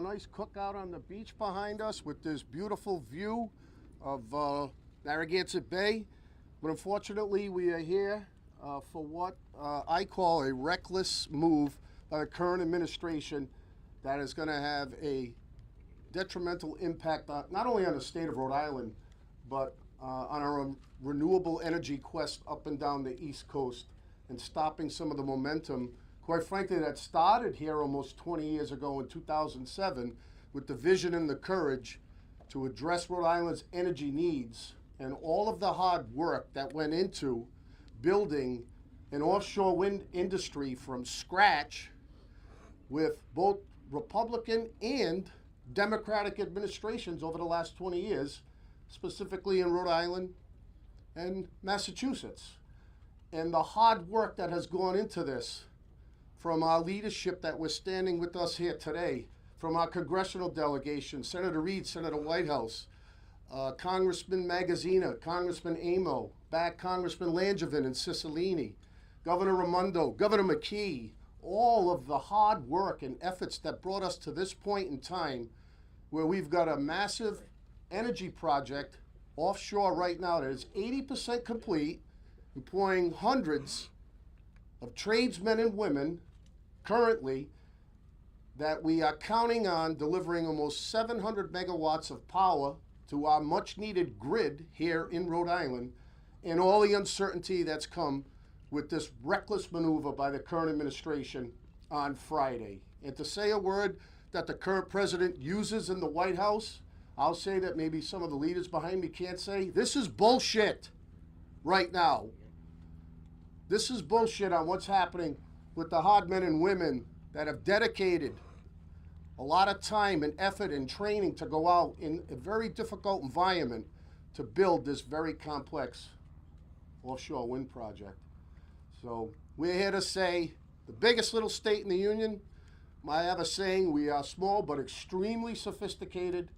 nice cookout on the beach behind us with this beautiful view of Narragansett Bay. But unfortunately, we are here for what I call a reckless move by the current administration that is going to have a detrimental impact on, not only on the state of Rhode Island, but on our renewable energy quest up and down the East Coast, and stopping some of the momentum, quite frankly, that started here almost 20 years ago in 2007 with the vision and the courage to address Rhode Island's energy needs and all of the hard work that went into building an offshore wind industry from scratch with both Republican and Democratic administrations over the last 20 years, specifically in Rhode Island and Massachusetts. And the hard work that has gone into this from our leadership that was standing with us here today, from our congressional delegation, Senator Reid, Senator Whitehouse, Congressman Magazzina, Congressman Amo, back Congressman Langevin and Cicilline, Governor Raimondo, Governor McKee, all of the hard work and efforts that brought us to this point in time where we've got a massive energy project offshore right now that is 80% complete, employing hundreds of tradesmen and women currently, that we are counting on delivering almost 700 megawatts of power to our much needed grid here in Rhode Island, and all the uncertainty that's come with this reckless maneuver by the current administration on Friday. And to say a word that the current president uses in the White House, I'll say that maybe some of the leaders behind me can't say, this is bullshit right now. This is bullshit on what's happening with the hard men and women that have dedicated a lot of time and effort and training to go out in a very difficult environment to build this very complex offshore wind project. So we're here to say the biggest little state in the union. I have a saying, we are small but extremely sophisticated.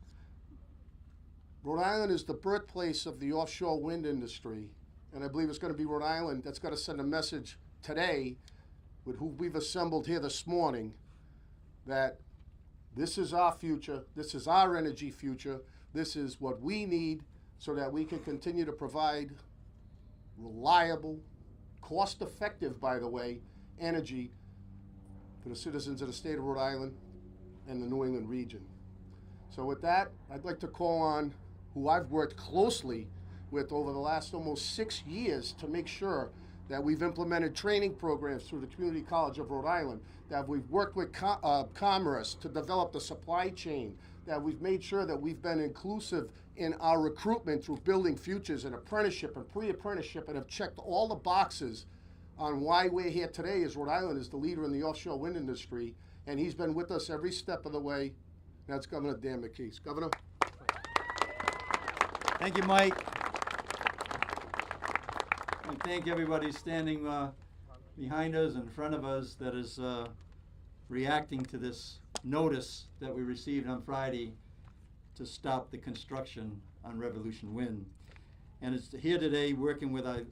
Rhode Island is the birthplace of the offshore wind industry, and I believe it's going to be Rhode Island that's got to send a message today with who we've assembled here this morning that this is our future, this is our energy future, this is what we need so that we can continue to provide reliable, cost-effective, by the way, energy for the citizens of the state of Rhode Island and the New England region. So with that, I'd like to call on who I've worked closely with over the last almost 6 years to make sure that we've implemented training programs through the Community College of Rhode Island, that we've worked with Commerce to develop the supply chain, that we've made sure that we've been inclusive in our recruitment through building futures and apprenticeship and pre-apprenticeship, and have checked all the boxes on why we're here today as Rhode Island is the leader in the offshore wind industry, and he's been with us every step of the way. That's Governor Dan McKee. Governor. Thank you, Mike. And thank everybody standing behind us and in front of us that is reacting to this notice that we received on Friday to stop the construction on Revolution Wind. And it's here today working with a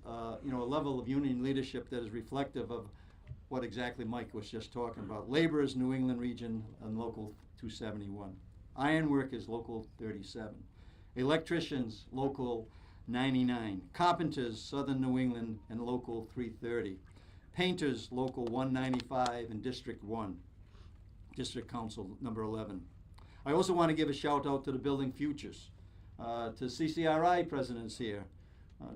level of union leadership that is reflective of what exactly Mike was just talking about. Labor is New England region and local 271. Ironwork is local 37. Electricians, local 99. Carpenters, Southern New England and local 330. Painters, local 195 and District 1. District Council number 11. I also want to give a shout out to the Building Futures, to CCRI presidents here,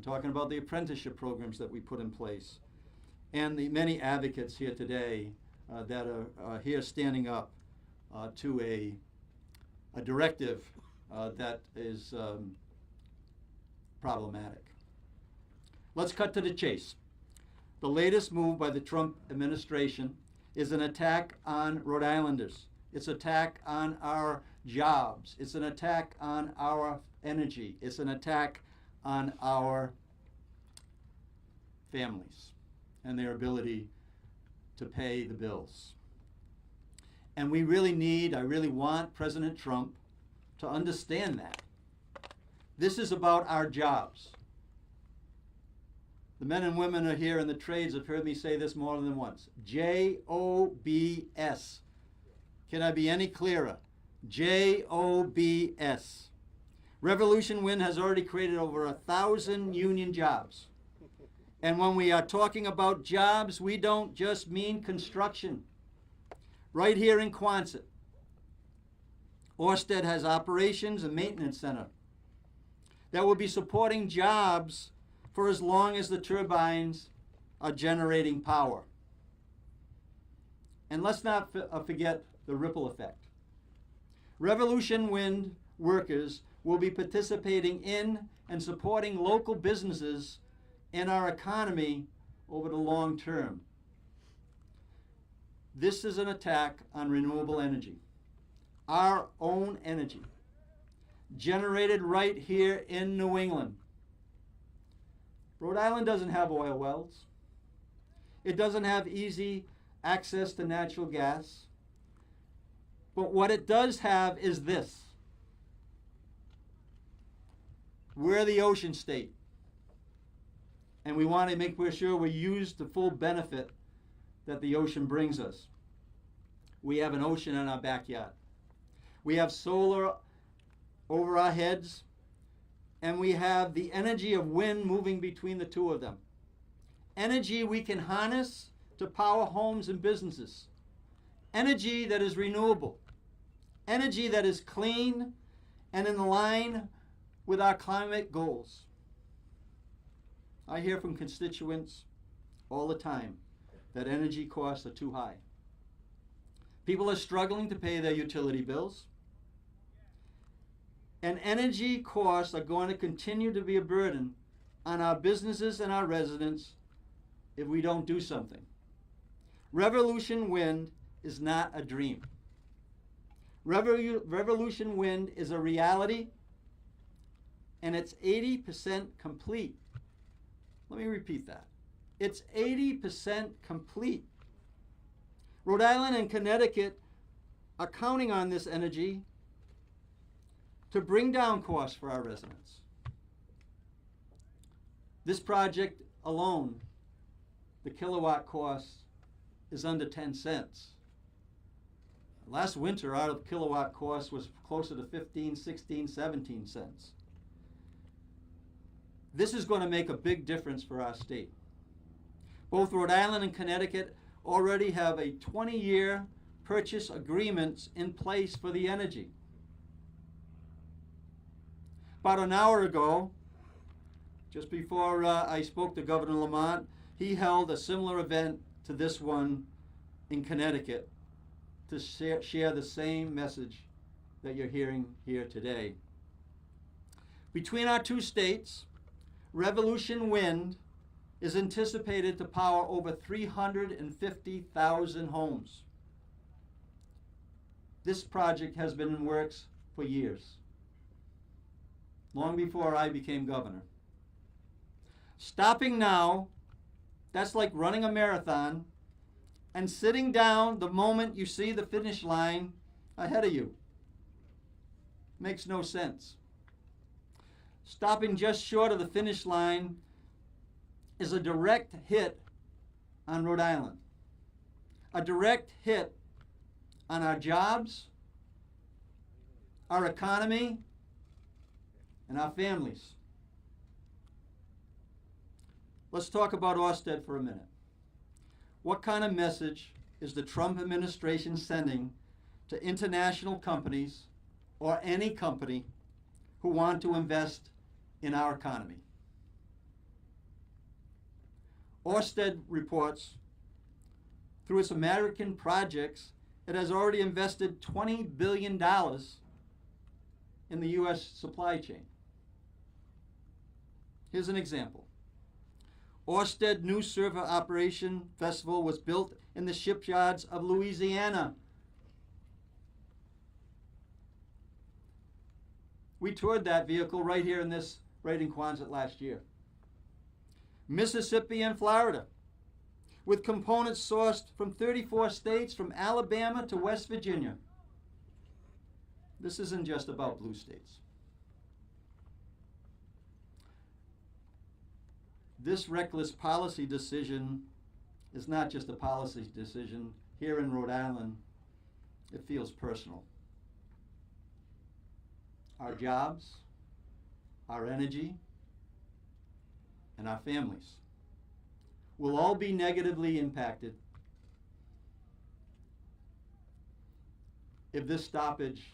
talking about the apprenticeship programs that we put in place, and the many advocates here today that are here standing up to a directive that is problematic. Let's cut to the chase. The latest move by the Trump administration is an attack on Rhode Islanders. It's an attack on our jobs. It's an attack on our energy. It's an attack on our families and their ability to pay the bills. And we really need, I really want President Trump to understand that. This is about our jobs. The men and women are here in the trades have heard me say this more than once. J-O-B-S. Can I be any clearer? Jobs. Revolution Wind has already created over 1,000 union jobs. And when we are talking about jobs, we don't just mean construction. Right here in Quonset, Ørsted has operations and maintenance center that will be supporting jobs for as long as the turbines are generating power. And let's not forget the ripple effect. Revolution Wind workers will be participating in and supporting local businesses in our economy over the long term. This is an attack on renewable energy, our own energy, generated right here in New England. Rhode Island doesn't have oil wells. It doesn't have easy access to natural gas. But what it does have is this. We're the ocean state. And we want to make sure we use the full benefit that the ocean brings us. We have an ocean in our backyard. We have solar over our heads, and we have the energy of wind moving between the two of them. Energy we can harness to power homes and businesses. Energy that is renewable. Energy that is clean and in line with our climate goals. I hear from constituents all the time that energy costs are too high. People are struggling to pay their utility bills. And energy costs are going to continue to be a burden on our businesses and our residents if we don't do something. Revolution Wind is not a dream. Revolution Wind is a reality, and it's 80% complete. Let me repeat that. It's 80% complete. Rhode Island and Connecticut are counting on this energy to bring down costs for our residents. This project alone, the kilowatt cost is under 10 cents. Last winter, our kilowatt cost was closer to 15, 16, 17 cents. This is going to make a big difference for our state. Both Rhode Island and Connecticut already have a 20-year purchase agreements in place for the energy. About an hour ago, just before I spoke to Governor Lamont, he held a similar event to this one in Connecticut to share the same message that you're hearing here today. Between our two states, Revolution Wind is anticipated to power over 350,000 homes. This project has been in works for years, long before I became governor. Stopping now, that's like running a marathon, and sitting down the moment you see the finish line ahead of you. Makes no sense. Stopping just short of the finish line is a direct hit on Rhode Island, a direct hit on our jobs, our economy, and our families. Let's talk about Ørsted for a minute. What kind of message is the Trump administration sending to international companies or any company who want to invest in our economy? Ørsted reports through its American projects it has already invested $20 billion in the U.S. supply chain. Here's an example. Ørsted new server operation vessel was built in the shipyards of Louisiana. We toured that vehicle right here in Quonset last year. Mississippi and Florida, with components sourced from 34 states, from Alabama to West Virginia. This isn't just about blue states. This reckless policy decision is not just a policy decision. Here in Rhode Island, it feels personal. our jobs, our energy, and our families will all be negatively impacted if this stoppage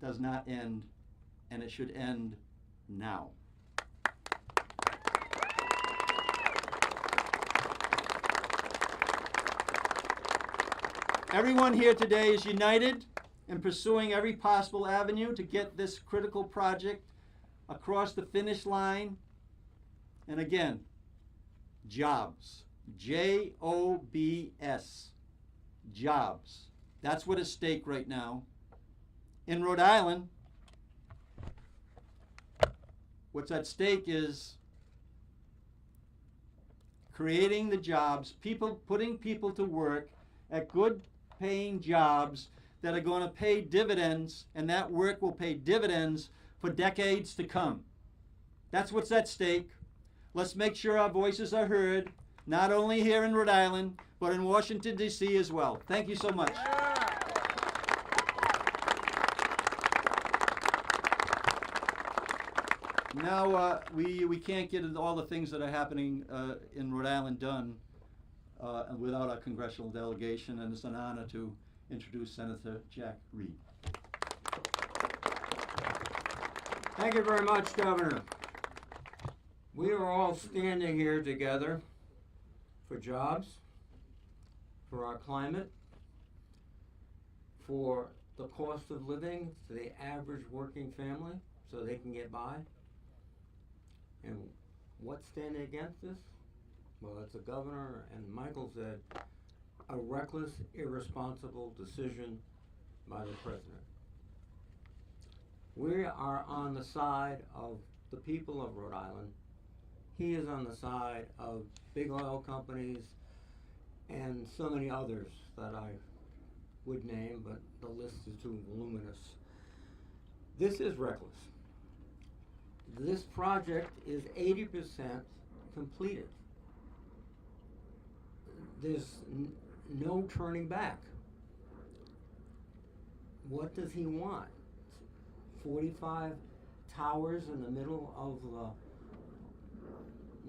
does not end, and it should end now. Everyone here today is united in pursuing every possible avenue to get this critical project across the finish line. And again, jobs. J-O-B-S. Jobs. That's what's at stake right now. In Rhode Island, what's at stake is creating the jobs, putting people to work at good paying jobs that are going to pay dividends, and that work will pay dividends for decades to come. That's what's at stake. Let's make sure our voices are heard, not only here in Rhode Island, but in Washington, D.C. as well. Thank you so much. Now, we can't get into all the things that are happening in Rhode Island done without our congressional delegation, and it's an honor to introduce Senator Jack Reid. Thank you very much, Governor. We are all standing here together for jobs, for our climate, for the cost of living for the average working family so they can get by. And what's standing against this? Well, it's a governor, and Michael said, a reckless, irresponsible decision by the president. We are on the side of the people of Rhode Island. He is on the side of big oil companies and so many others that I would name, but the list is too voluminous. This is reckless. This project is 80% completed. There's no turning back. What does he want? 45 towers in the middle of the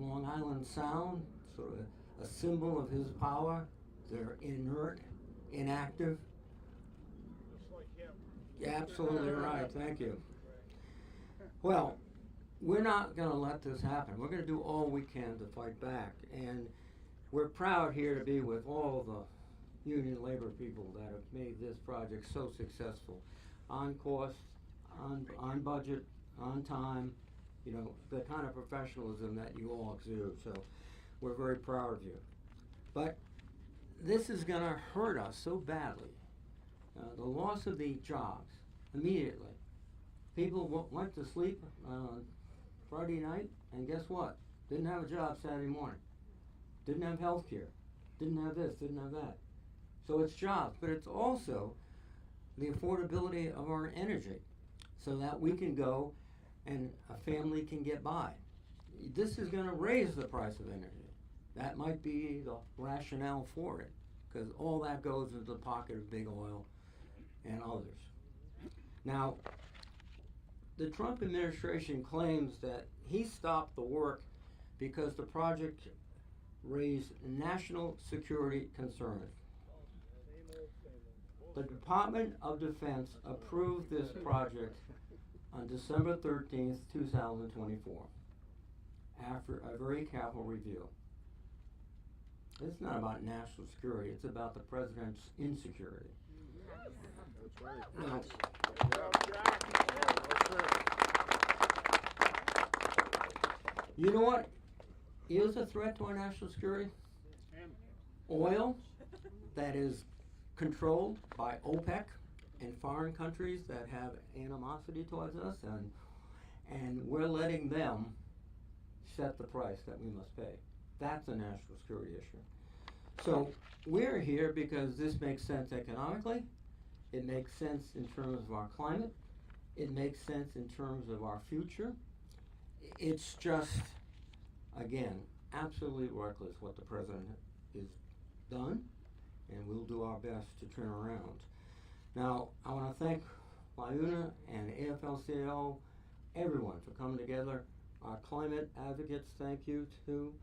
Long Island Sound, sort of a symbol of his power. They're inert, inactive. Just like him. Yeah, absolutely right, thank you. Well, we're not going to let this happen. We're going to do all we can to fight back. And we're proud here to be with all the union labor people that have made this project so successful. On cost, on budget, on time, you know, the kind of professionalism that you all exude. So we're very proud of you. But this is going to hurt us so badly. The loss of the jobs immediately. People went to sleep Friday night, and guess what? Didn't have a job Saturday morning. Didn't have health care. Didn't have this, didn't have that. So it's jobs, but it's also the affordability of our energy so that we can go and a family can get by. This is going to raise the price of energy. That might be the rationale for it, because all that goes into the pocket of big oil and others. Now, the Trump administration claims that he stopped the work because the project raised national security concerns. The Department of Defense approved this project on December 13th, 2024, after a very careful review. It's not about national security, it's about the president's insecurity. That's right. Now, you know what is a threat to our national security? Oil that is controlled by OPEC and foreign countries that have animosity towards us, and we're letting them set the price that we must pay. That's a national security issue. So we're here because this makes sense economically, it makes sense in terms of our climate, it makes sense in terms of our future. It's just, again, absolutely reckless what the president has done, and we'll do our best to turn around. Now, I want to thank LIUNA and AFL-CIO, everyone for coming together. Our climate advocates, thank you too.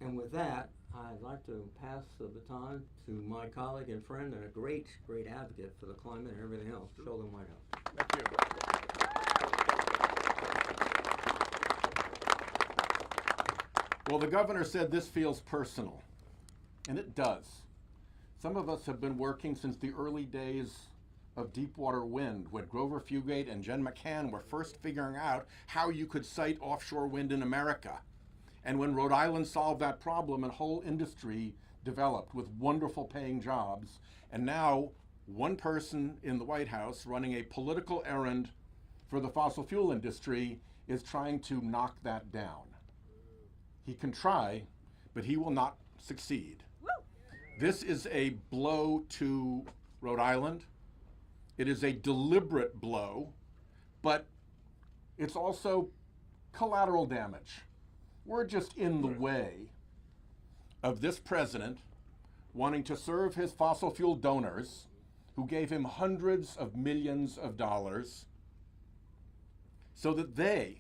And with that, I'd like to pass the baton to my colleague and friend and a great advocate for the climate and everything else, Sheldon Whitehouse. Thank you. Well, the governor said this feels personal, and it does. Some of us have been working since the early days of Deepwater Wind, when Grover Fugate and Jen McCann were first figuring out how you could site offshore wind in America. And when Rhode Island solved that problem, a whole industry developed with wonderful paying jobs. And now, one person in the White House running a political errand for the fossil fuel industry is trying to knock that down. He can try, but he will not succeed. This is a blow to Rhode Island. It is a deliberate blow, but it's also collateral damage. We're just in the way of this president wanting to serve his fossil fuel donors who gave him hundreds of millions of dollars so that they,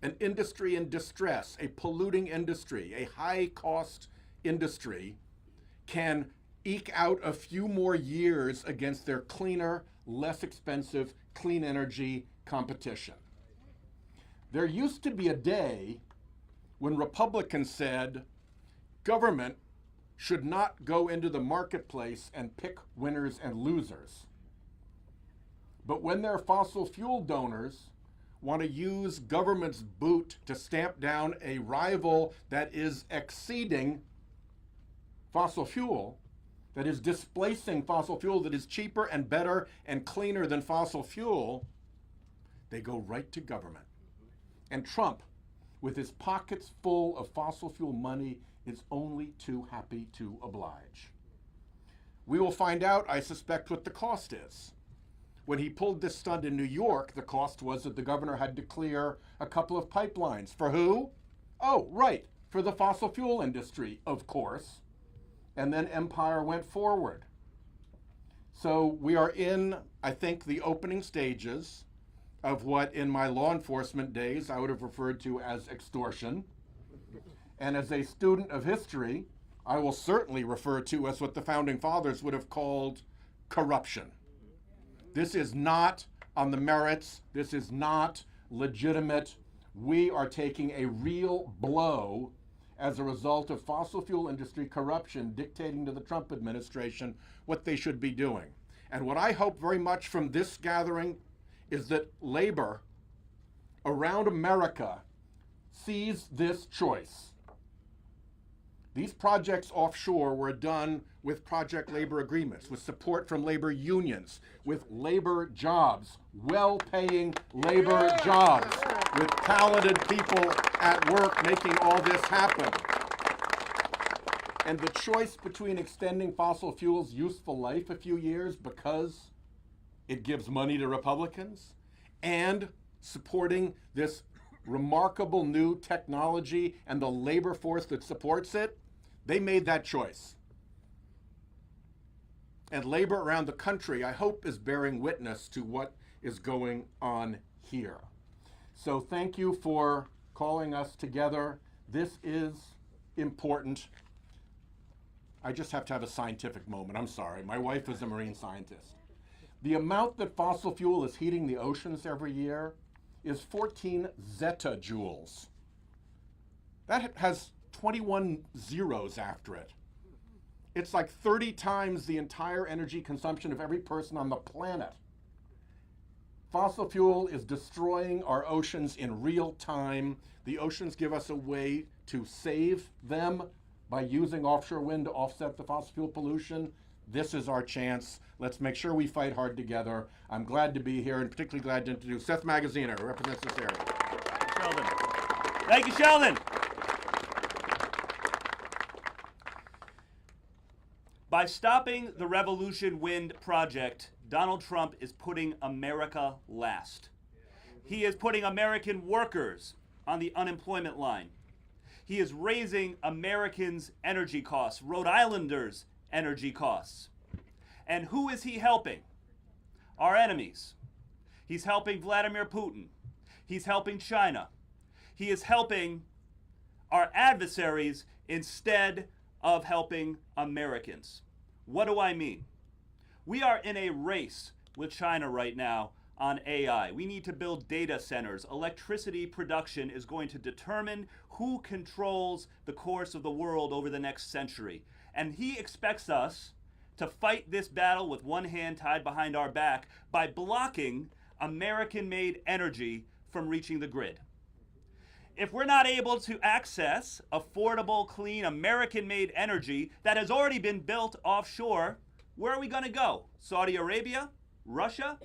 an industry in distress, a polluting industry, a high-cost industry, can eke out a few more years against their cleaner, less expensive, clean energy competition. There used to be a day when Republicans said government should not go into the marketplace and pick winners and losers. But when their fossil fuel donors want to use government's boot to stamp down a rival that is exceeding fossil fuel, that is displacing fossil fuel, that is cheaper and better and cleaner than fossil fuel, they go right to government. And Trump, with his pockets full of fossil fuel money, is only too happy to oblige. We will find out, I suspect, what the cost is. When he pulled this stunt in New York, the cost was that the governor had to clear a couple of pipelines. For who? Oh, right, for the fossil fuel industry, of course. And then empire went forward. So we are in, I think, the opening stages of what in my law enforcement days I would have referred to as extortion. And as a student of history, I will certainly refer to as what the founding fathers would have called corruption. This is not on the merits. This is not legitimate. We are taking a real blow as a result of fossil fuel industry corruption dictating to the Trump administration what they should be doing. And what I hope very much from this gathering is that labor around America sees this choice. These projects offshore were done with project labor agreements, with support from labor unions, with labor jobs, well-paying labor jobs, with talented people at work making all this happen. And the choice between extending fossil fuels' useful life a few years because it gives money to Republicans and supporting this remarkable new technology and the labor force that supports it, they made that choice. And labor around the country, I hope, is bearing witness to what is going on here. So thank you for calling us together. This is important. I just have to have a scientific moment. I'm sorry. My wife is a marine scientist. The amount that fossil fuel is heating the oceans every year is 14 zettajoules. That has 21 zeros after it. It's like 30 times the entire energy consumption of every person on the planet. Fossil fuel is destroying our oceans in real time. The oceans give us a way to save them by using offshore wind to offset the fossil fuel pollution. This is our chance. Let's make sure we fight hard together. I'm glad to be here, and particularly glad to introduce Seth Magaziner, who represents this area. Sheldon. Thank you, Sheldon. By stopping the Revolution Wind project, Donald Trump is putting America last. He is putting American workers on the unemployment line. He is raising Americans' energy costs, Rhode Islanders' energy costs. And who is he helping? our enemies. He's helping Vladimir Putin. He's helping China. He is helping our adversaries instead of helping Americans. What do I mean? We are in a race with China right now on AI. We need to build data centers. Electricity production is going to determine who controls the course of the world over the next century. And he expects us to fight this battle with one hand tied behind our back by blocking American-made energy from reaching the grid. If we're not able to access affordable, clean, American-made energy that has already been built offshore, where are we going to go? Saudi Arabia? Russia?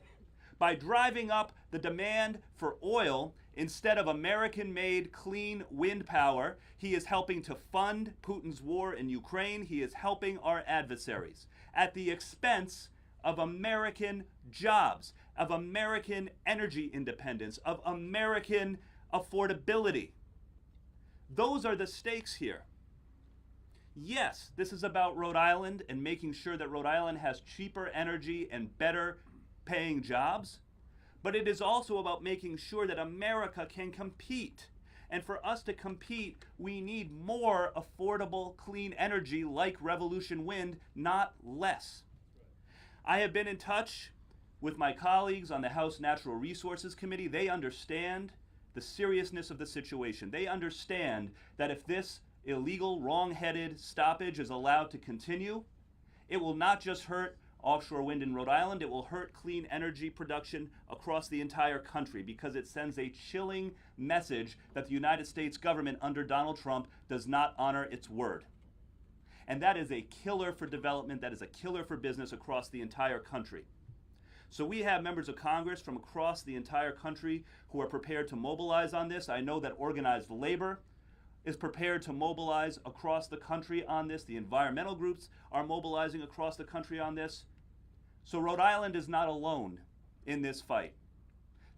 By driving up the demand for oil instead of American-made clean wind power, he is helping to fund Putin's war in Ukraine. He is helping our adversaries at the expense of American jobs, of American energy independence, of American affordability. Those are the stakes here. Yes, this is about Rhode Island and making sure that Rhode Island has cheaper energy and better paying jobs, but it is also about making sure that America can compete. And for us to compete, we need more affordable, clean energy like Revolution Wind, not less. I have been in touch with my colleagues on the House Natural Resources Committee. They understand the seriousness of the situation. They understand that if this illegal, wrong-headed stoppage is allowed to continue, it will not just hurt offshore wind in Rhode Island, it will hurt clean energy production across the entire country because it sends a chilling message that the United States government under Donald Trump does not honor its word. And that is a killer for development, that is a killer for business across the entire country. So we have members of Congress from across the entire country who are prepared to mobilize on this. I know that organized labor is prepared to mobilize across the country on this. The environmental groups are mobilizing across the country on this. So Rhode Island is not alone in this fight.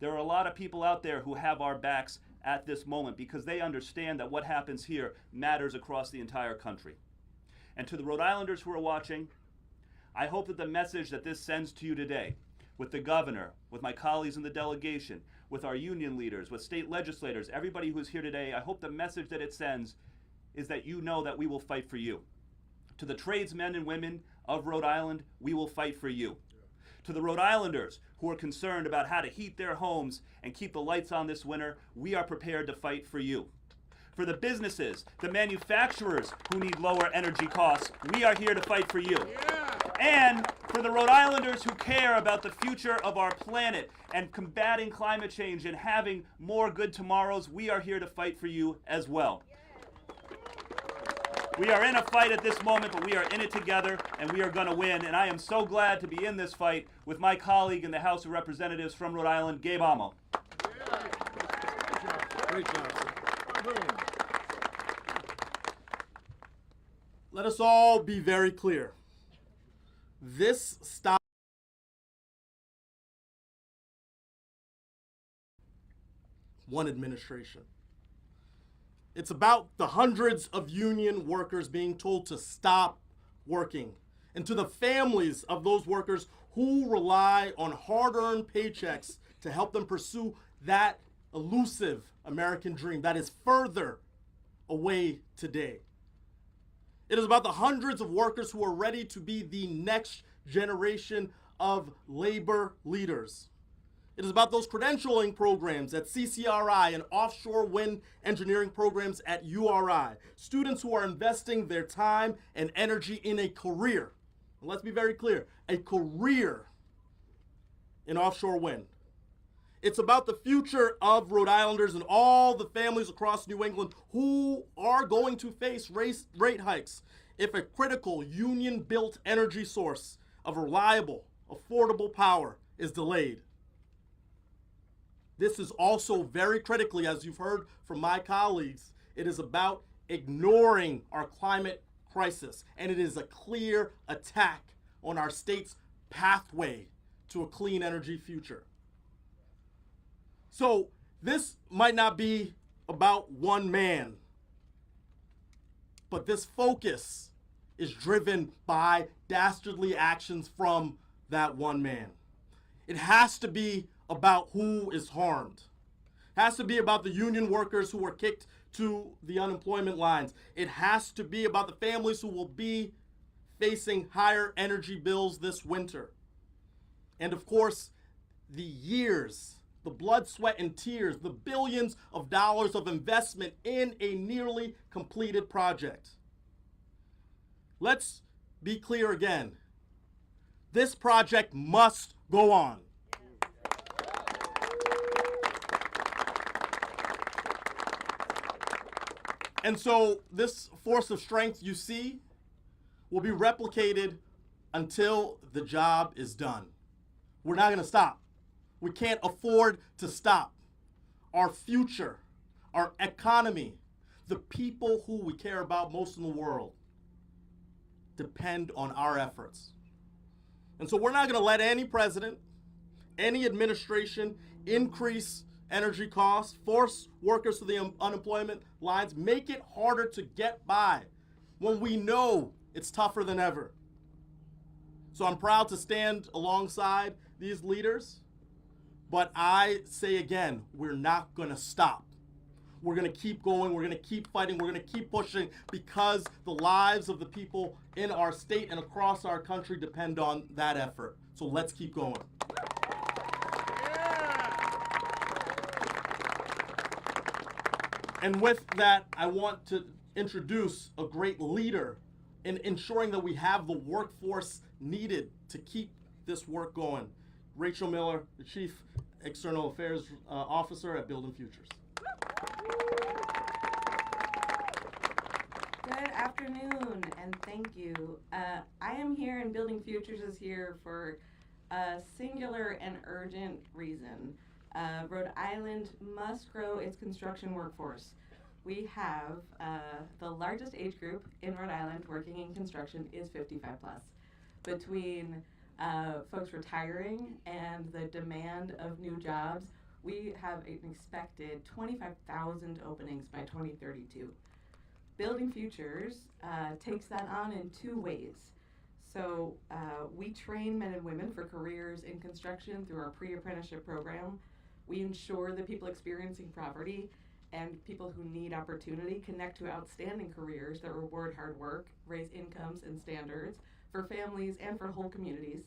There are a lot of people out there who have our backs at this moment because they understand that what happens here matters across the entire country. And to the Rhode Islanders who are watching, I hope that the message that this sends to you today, with the governor, with my colleagues in the delegation, with our union leaders, with state legislators, everybody who's here today, I hope the message that it sends is that you know that we will fight for you. To the tradesmen and women of Rhode Island, we will fight for you. To the Rhode Islanders who are concerned about how to heat their homes and keep the lights on this winter, we are prepared to fight for you. For the businesses, the manufacturers who need lower energy costs, we are here to fight for you. And for the Rhode Islanders who care about the future of our planet and combating climate change and having more good tomorrows, we are here to fight for you as well. We are in a fight at this moment, but we are in it together, and we are going to win. And I am so glad to be in this fight with my colleague in the House of Representatives from Rhode Island, Gabe Amo. Great job. Let us all be very clear. This stop one administration. It's about the hundreds of union workers being told to stop working, and to the families of those workers who rely on hard-earned paychecks to help them pursue that elusive American dream that is further away today. It is about the hundreds of workers who are ready to be the next generation of labor leaders. It is about those credentialing programs at CCRI and offshore wind engineering programs at URI. Students who are investing their time and energy in a career. And let's be very clear, a career in offshore wind. It's about the future of Rhode Islanders and all the families across New England who are going to face rate hikes if a critical union-built energy source of reliable, affordable power is delayed. This is also very critically, as you've heard from my colleagues, it is about ignoring our climate crisis, and it is a clear attack on our state's pathway to a clean energy future. So this might not be about one man, but this focus is driven by dastardly actions from that one man. It has to be about who is harmed. It has to be about the union workers who were kicked to the unemployment lines. It has to be about the families who will be facing higher energy bills this winter. And of course, the years, the blood, sweat, and tears, the billions of dollars of investment in a nearly completed project. Let's be clear again. This project must go on. And so this force of strength you see will be replicated until the job is done. We're not going to stop. We can't afford to stop. Our future, our economy, the people who we care about most in the world depend on our efforts. And so we're not going to let any president, any administration increase energy costs, force workers to the unemployment lines, make it harder to get by when we know it's tougher than ever. So I'm proud to stand alongside these leaders, but I say again, we're not going to stop. We're going to keep going, we're going to keep fighting, we're going to keep pushing because the lives of the people in our state and across our country depend on that effort. So let's keep going. And with that, I want to introduce a great leader in ensuring that we have the workforce needed to keep this work going. Rachel Miller, the Chief External Affairs Officer at Building Futures. Good afternoon, and thank you. I am here, and Building Futures is here for a singular and urgent reason. Rhode Island must grow its construction workforce. We have the largest age group in Rhode Island working in construction is 55 plus. Between folks retiring and the demand of new jobs, we have an expected 25,000 openings by 2032. Building Futures takes that on in two ways. So we train men and women for careers in construction through our pre-apprenticeship program. We ensure that people experiencing poverty and people who need opportunity connect to outstanding careers that reward hard work, raise incomes and standards for families and for whole communities.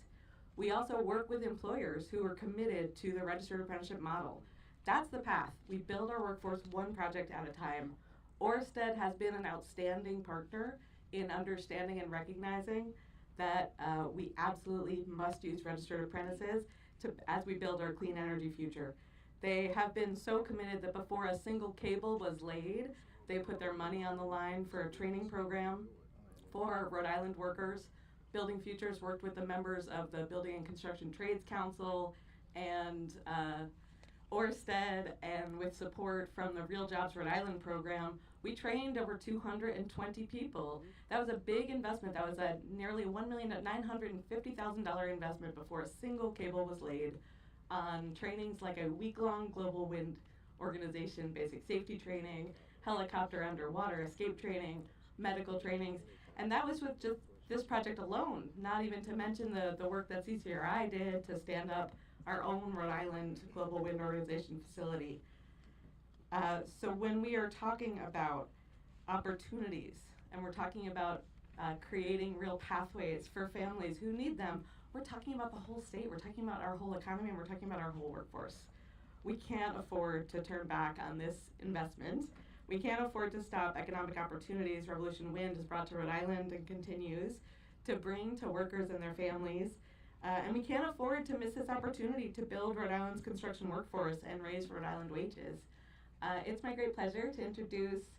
We also work with employers who are committed to the registered apprenticeship model. That's the path. We build our workforce one project at a time. Orsted has been an outstanding partner in understanding and recognizing that we absolutely must use registered apprentices as we build our clean energy future. They have been so committed that before a single cable was laid, they put their money on the line for a training program for Rhode Island workers. Building Futures worked with the members of the Building and Construction Trades Council and Orsted, and with support from the Real Jobs Rhode Island program, we trained over 220 people. That was a big investment. That was a nearly $1,950,000 investment before a single cable was laid on trainings like a week-long global wind organization, basic safety training, helicopter underwater escape training, medical trainings, and that was with just this project alone, not even to mention the work that CCRI did to stand up our own Rhode Island Global Wind Organization facility. So when we are talking about opportunities and we're talking about creating real pathways for families who need them, we're talking about the whole state, we're talking about our whole economy, and we're talking about our whole workforce. We can't afford to turn back on this investment. We can't afford to stop economic opportunities Revolution Wind has brought to Rhode Island and continues to bring to workers and their families. And we can't afford to miss this opportunity to build Rhode Island's construction workforce and raise Rhode Island wages. It's my great pleasure to introduce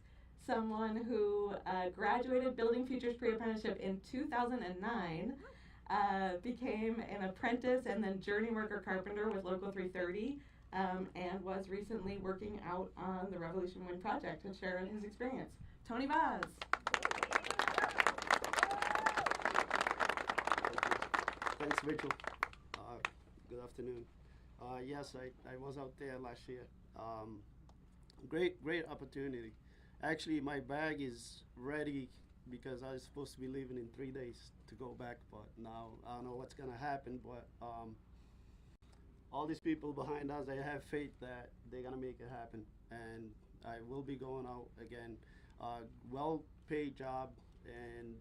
someone who graduated Building Futures pre-apprenticeship in 2009, became an apprentice and then journey worker carpenter with Local 330, and was recently working out on the Revolution Wind project and sharing his experience. Tony Vaz. Thanks, Rachel. Good afternoon. Yes, I was out there last year. Great opportunity. Actually, my bag is ready because I was supposed to be leaving in 3 days to go back, but now I don't know what's gonna happen. But all these people behind us, I have faith that they're gonna make it happen, and I will be going out again. Well-paid job, and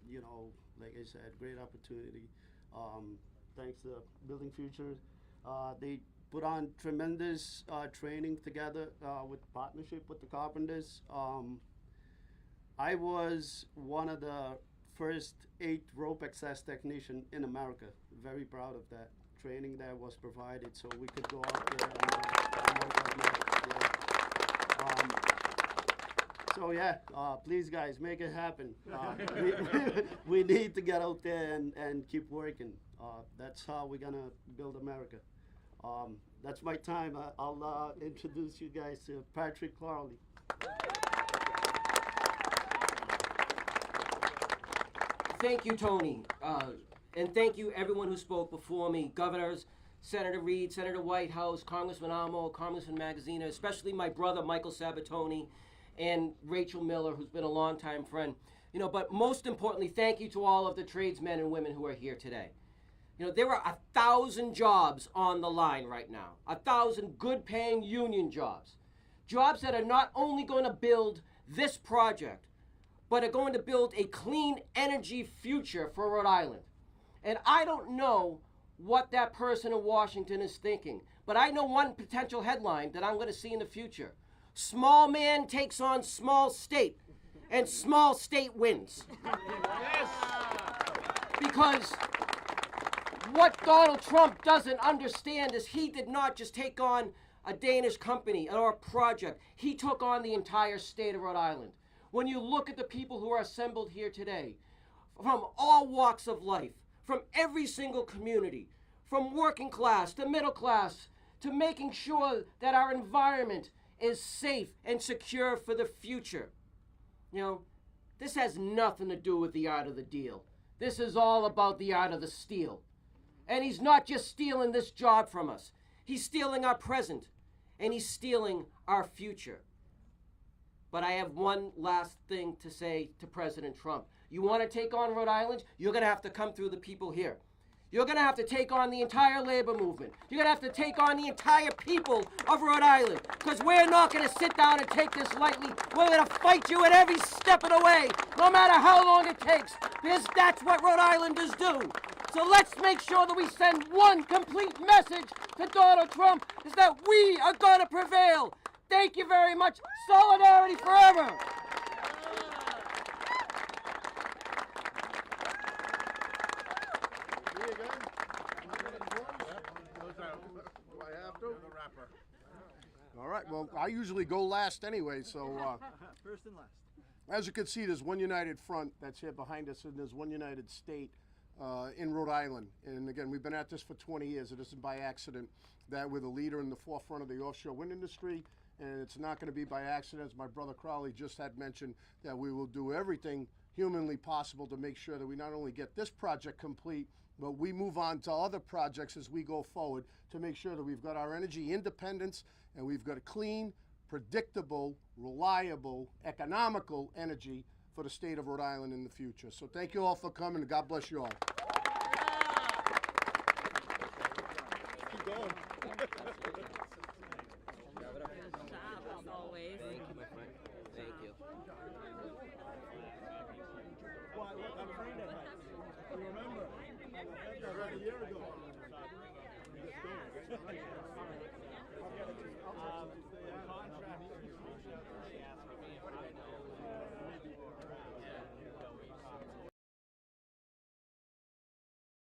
you know, like I said, great opportunity. Thanks to Building Futures, they put on tremendous training together with partnership with the carpenters. I was one of the first 8 rope access technician in America. Very proud of that training that was provided, so we could go out there and work on that. So yeah, please guys, make it happen. We need to get out there and keep working. That's how we're gonna build America. That's my time. I'll introduce you guys to Patrick Clarley. Thank you, Tony. And thank you everyone who spoke before me. Governors, Senator Reid, Senator Whitehouse, Congressman Amo, Congressman Magaziner, especially my brother Michael Sabatoni and Rachel Miller, who's been a longtime friend. You know, but most importantly, thank you to all of the tradesmen and women who are here today. You know, there are 1,000 jobs on the line right now. 1,000 good paying union jobs. Jobs that are not only going to build this project, but are going to build a clean energy future for Rhode Island. And I don't know what that person in Washington is thinking, but I know one potential headline that I'm going to see in the future. Small man takes on small state, and small state wins. Yes. Because what Donald Trump doesn't understand is he did not just take on a Danish company or a project. He took on the entire state of Rhode Island. When you look at the people who are assembled here today, from all walks of life, from every single community, from working class to middle class, to making sure that our environment is safe and secure for the future. You know, this has nothing to do with the art of the deal. This is all about the art of the steal. And he's not just stealing this job from us. He's stealing our present, and he's stealing our future. But I have one last thing to say to President Trump. You want to take on Rhode Island? You're going to have to come through the people here. You're going to have to take on the entire labor movement. You're going to have to take on the entire people of Rhode Island, because we're not going to sit down and take this lightly. We're going to fight you at every step of the way, no matter how long it takes, because that's what Rhode Islanders do. So let's make sure that we send one complete message to Donald Trump, is that we are going to prevail. Thank you very much. Solidarity forever. All right, well, I usually go last anyway, so First and last. as you can see, there's one united front that's here behind us, and there's one united state in Rhode Island. And again, we've been at this for 20 years. It isn't by accident that we're the leader in the forefront of the offshore wind industry, and it's not going to be by accident, as my brother Crowley just had mentioned, that we will do everything humanly possible to make sure that we not only get this project complete, but we move on to other projects as we go forward to make sure that we've got our energy independence and we've got a clean, predictable, reliable, economical energy for the state of Rhode Island in the future. So thank you all for coming, and God bless you all.